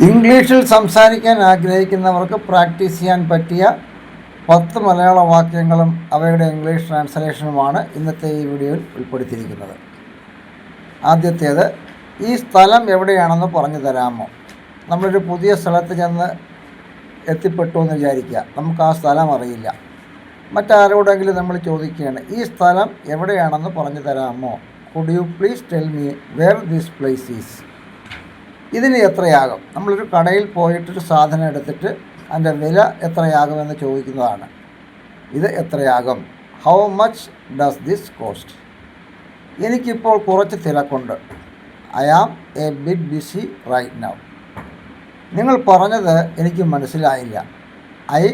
ഇംഗ്ലീഷിൽ സംസാരിക്കാൻ ആഗ്രഹിക്കുന്നവർക്ക് പ്രാക്ടീസ് ചെയ്യാൻ പറ്റിയ 10 മലയാള വാക്യങ്ങളും അവയുടെ ഇംഗ്ലീഷ് ട്രാൻസ്ലേഷനുമാണ് ഇന്നത്തെ ഈ വീഡിയോയിൽ ഉൾപ്പെടുത്തിയിരിക്കുന്നത്. ആദ്യത്തേത്, ഈ സ്ഥലം എവിടെയാണെന്ന് പറഞ്ഞു തരാമോ? നമ്മളൊരു പുതിയ സ്ഥലത്ത് ചെന്ന് എത്തിപ്പെട്ടു എന്ന് വിചാരിക്കുക. നമുക്ക് ആ സ്ഥലം അറിയില്ല. മറ്റാരോടെങ്കിലും നമ്മൾ ചോദിക്കുകയാണ്, ഈ സ്ഥലം എവിടെയാണെന്ന് പറഞ്ഞു തരാമോ? Could you please tell me where this place is? ഇതിന് എത്രയാകും? നമ്മളൊരു കടയിൽ പോയിട്ടൊരു സാധനം എടുത്തിട്ട് അതിൻ്റെ വില എത്രയാകുമെന്ന് ചോദിക്കുന്നതാണ്. ഇത് എത്രയാകും? How much does this cost? എനിക്കിപ്പോൾ കുറച്ച് തിരക്കുണ്ട്. I am a bit busy right now. നിങ്ങൾ പറഞ്ഞത് എനിക്ക് മനസ്സിലായില്ല. I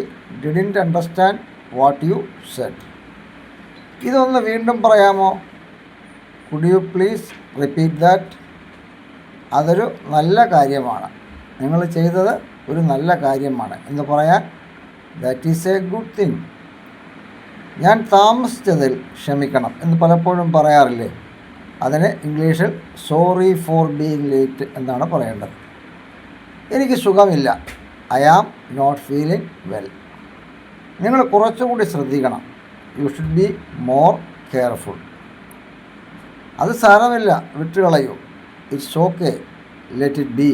didn't understand what you said. ഇതൊന്ന് വീണ്ടും പറയാമോ? Could you please repeat that? അതൊരു നല്ല കാര്യമാണ്. നിങ്ങൾ ചെയ്തത് ഒരു നല്ല കാര്യമാണ് എന്ന് പറയാൻ that is A good thing. ഞാൻ താമസിച്ചതിൽ ക്ഷമിക്കണം എന്ന് പലപ്പോഴും പറയാറില്ലേ? അതിന് ഇംഗ്ലീഷിൽ സോറി ഫോർ ബീയിങ് ലേറ്റ് എന്നാണ് പറയേണ്ടത്. എനിക്ക് സുഖമില്ല. I am not feeling well. നിങ്ങൾ കുറച്ചുകൂടി ശ്രദ്ധിക്കണം. You should be more careful. അത് സാരമില്ല, വിട്ടുകളയൂ. It's okay, let it B.